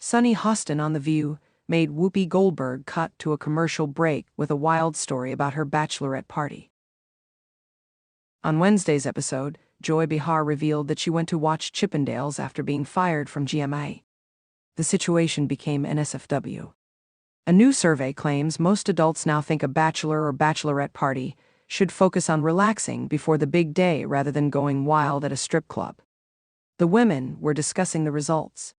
Sunny Hostin on The View made Whoopi Goldberg cut to a commercial break with a wild story about her bachelorette party. On Wednesday's episode, Joy Behar revealed that she went to watch Chippendales after being fired from GMA. The situation became NSFW. A new survey claims most adults now think a bachelor or bachelorette party should focus on relaxing before the big day rather than going wild at a strip club. The women were discussing the results.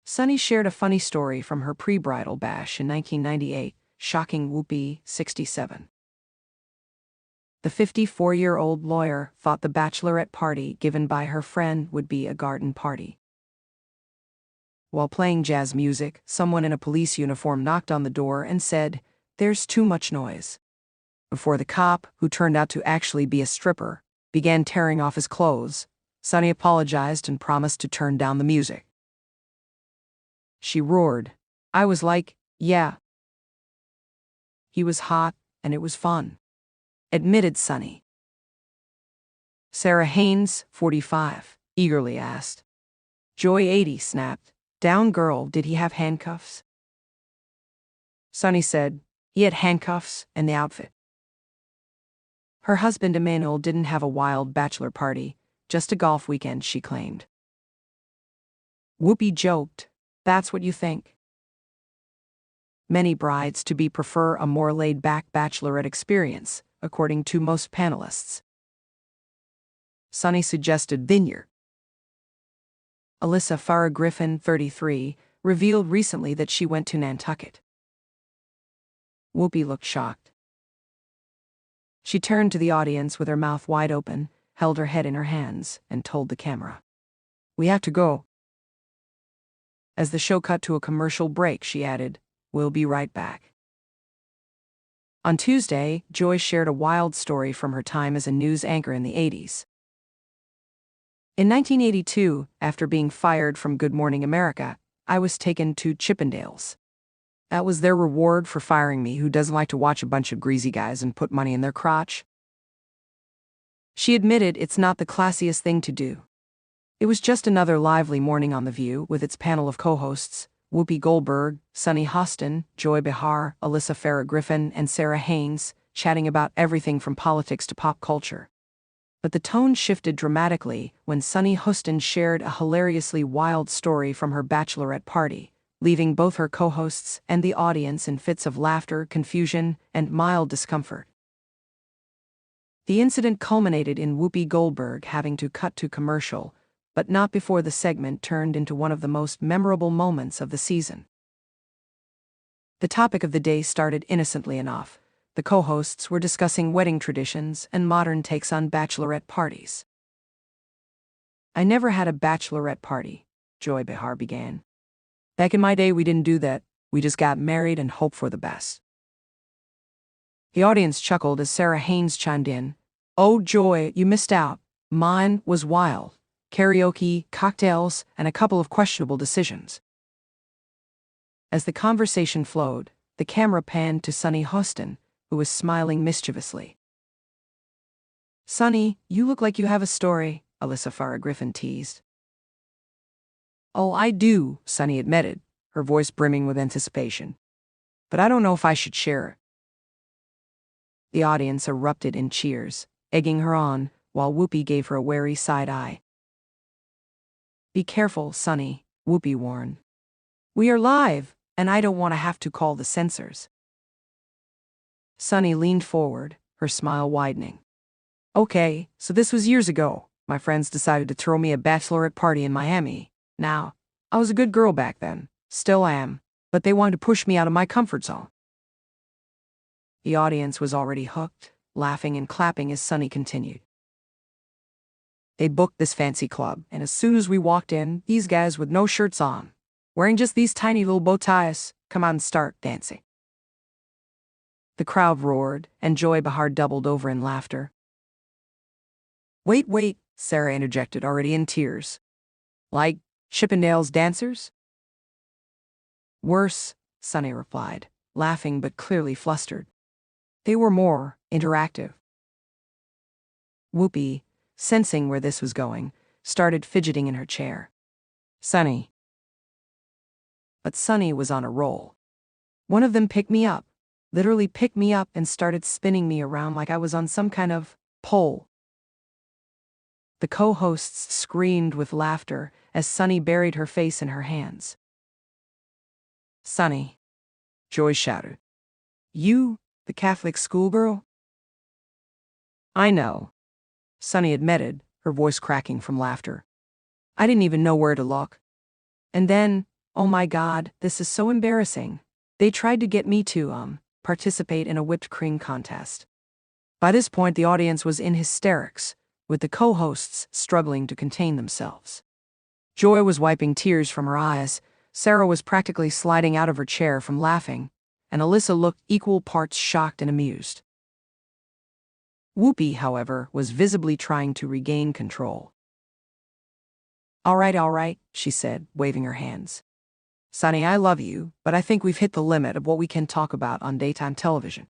Sunny shared a funny story from her pre-bridal bash in 1998, shocking Whoopi, 67. The 54-year-old lawyer thought the bachelorette party given by her friend would be a garden party. While playing jazz music, someone in a police uniform knocked on the door and said, "There's too much noise." Before the cop, who turned out to actually be a stripper, began tearing off his clothes, Sunny apologized and promised to turn down the music. She roared. "I was like, yeah." He was hot, and it was fun, admitted Sunny. Sarah Haynes, 45, eagerly asked. Joy, 80, snapped, "Down girl, did he have handcuffs?" Sunny said, "He had handcuffs and the outfit." Her husband Emmanuel didn't have a wild bachelor party, just a golf weekend, she claimed. Whoopi joked, "That's what you think." Many brides-to-be prefer a more laid-back bachelorette experience, according to most panelists. Sunny suggested vineyard. Alyssa Farah Griffin, 33, revealed recently that she went to Nantucket. Whoopi looked shocked. She turned to the audience with her mouth wide open, held her head in her hands, and told the camera, "We have to go." As the show cut to a commercial break, she added, "We'll be right back." On Tuesday, Joy shared a wild story from her time as a news anchor in the 80s. In 1982, after being fired from Good Morning America, I was taken to Chippendales. That was their reward for firing me. Who doesn't like to watch a bunch of greasy guys and put money in their crotch? She admitted it's not the classiest thing to do. It was just another lively morning on The View with its panel of co-hosts, Whoopi Goldberg, Sunny Hostin, Joy Behar, Alyssa Farah Griffin, and Sarah Haynes, chatting about everything from politics to pop culture. But the tone shifted dramatically when Sunny Hostin shared a hilariously wild story from her bachelorette party, leaving both her co-hosts and the audience in fits of laughter, confusion, and mild discomfort. The incident culminated in Whoopi Goldberg having to cut to commercial, but not before the segment turned into one of the most memorable moments of the season. The topic of the day started innocently enough. The co-hosts were discussing wedding traditions and modern takes on bachelorette parties. "I never had a bachelorette party," Joy Behar began. "Back in my day, we didn't do that. We just got married and hoped for the best." The audience chuckled as Sarah Haynes chimed in, "Oh, Joy, you missed out. Mine was wild. Karaoke, cocktails, and a couple of questionable decisions." As the conversation flowed, the camera panned to Sunny Hostin, who was smiling mischievously. "Sunny, you look like you have a story," Alyssa Farah Griffin teased. "Oh, I do," Sunny admitted, her voice brimming with anticipation. "But I don't know if I should share it." The audience erupted in cheers, egging her on, while Whoopi gave her a wary side eye. "Be careful, Sunny," Whoopi warned. "We are live, and I don't want to have to call the censors." Sunny leaned forward, her smile widening. "Okay, so this was years ago. My friends decided to throw me a bachelorette party in Miami. Now, I was a good girl back then, still am, but they wanted to push me out of my comfort zone." The audience was already hooked, laughing and clapping as Sunny continued. "They booked this fancy club, and as soon as we walked in, these guys with no shirts on, wearing just these tiny little bow ties, come out and start dancing." The crowd roared, and Joy Behar doubled over in laughter. Wait, Sarah interjected, already in tears. "Like Chippendales dancers?" "Worse," Sunny replied, laughing but clearly flustered. "They were more interactive." Whoopi, sensing where this was going, started fidgeting in her chair. "Sunny, but Sunny was on a roll. One of them picked me up, literally picked me up and started spinning me around like I was on some kind of pole. The co-hosts screamed with laughter as Sunny buried her face in her hands. "Sunny," Joy shouted. "You, the Catholic schoolgirl?" "I know," Sunny admitted, her voice cracking from laughter. "I didn't even know where to look. And then, oh my God, this is so embarrassing. They tried to get me to, participate in a whipped cream contest." By this point, the audience was in hysterics, with the co-hosts struggling to contain themselves. Joy was wiping tears from her eyes, Sarah was practically sliding out of her chair from laughing, and Alyssa looked equal parts shocked and amused. Whoopi, however, was visibly trying to regain control. All right, she said, waving her hands. "Sunny, I love you, but I think we've hit the limit of what we can talk about on daytime television."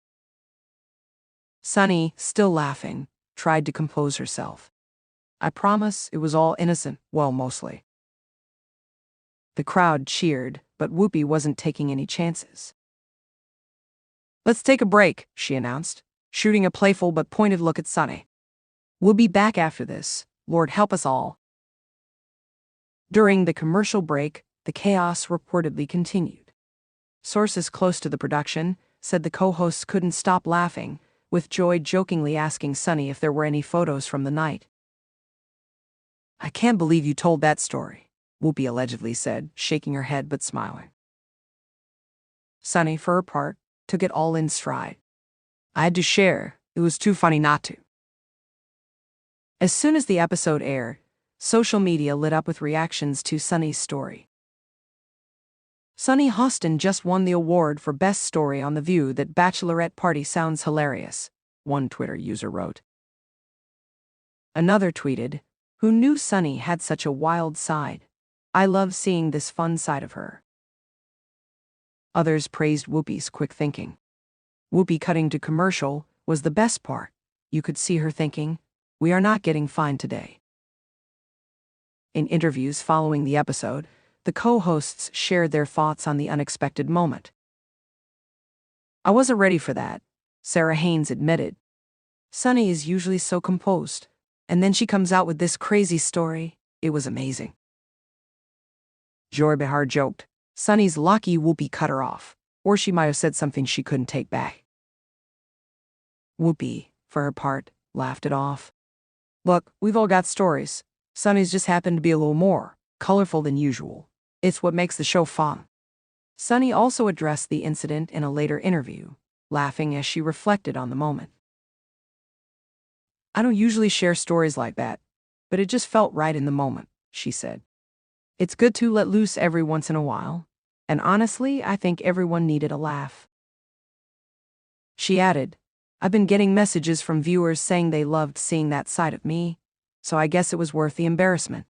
Sunny, still laughing, tried to compose herself. "I promise it was all innocent, well, mostly." The crowd cheered, but Whoopi wasn't taking any chances. "Let's take a break," she announced, shooting a playful but pointed look at Sunny. "We'll be back after this. Lord help us all." During the commercial break, the chaos reportedly continued. Sources close to the production said the co-hosts couldn't stop laughing, with Joy jokingly asking Sunny if there were any photos from the night. "I can't believe you told that story," Whoopi allegedly said, shaking her head but smiling. Sunny, for her part, took it all in stride. "I had to share. It was too funny not to." As soon as the episode aired, social media lit up with reactions to Sunny's story. "Sunny Hostin just won the award for Best Story on The View. That bachelorette party sounds hilarious," one Twitter user wrote. Another tweeted, "Who knew Sunny had such a wild side? I love seeing this fun side of her." Others praised Whoopi's quick thinking. Whoopi cutting to commercial was the best part. You could see her thinking, "We are not getting fined today." In interviews following the episode, the co-hosts shared their thoughts on the unexpected moment. "I wasn't ready for that," Sarah Haynes admitted. "Sunny is usually so composed, and then she comes out with this crazy story. It was amazing." Joy Behar joked, "Sunny's lucky Whoopi cut her off, or she might have said something she couldn't take back." Whoopi, for her part, laughed it off. "Look, we've all got stories. Sunny's just happened to be a little more colorful than usual. It's what makes the show fun." Sunny also addressed the incident in a later interview, laughing as she reflected on the moment. "I don't usually share stories like that, but it just felt right in the moment," she said. "It's good to let loose every once in a while, and honestly, I think everyone needed a laugh." She added, "I've been getting messages from viewers saying they loved seeing that side of me, so I guess it was worth the embarrassment."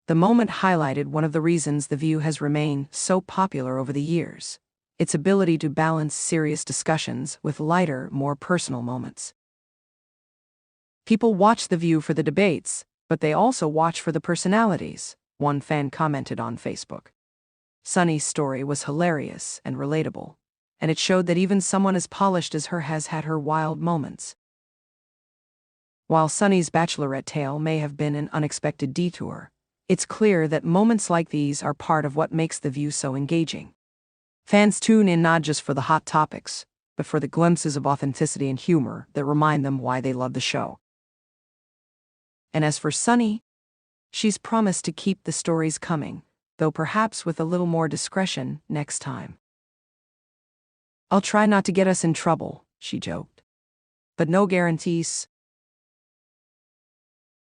The moment highlighted one of the reasons The View has remained so popular over the years: its ability to balance serious discussions with lighter, more personal moments. People watch The View for the debates, but they also watch for the personalities, one fan commented on Facebook. Sunny's story was hilarious and relatable, and it showed that even someone as polished as her has had her wild moments. While Sunny's bachelorette tale may have been an unexpected detour, it's clear that moments like these are part of what makes The View so engaging. Fans tune in not just for the hot topics, but for the glimpses of authenticity and humor that remind them why they love the show. And as for Sunny, she's promised to keep the stories coming, though perhaps with a little more discretion next time. "I'll try not to get us in trouble," she joked. "But no guarantees.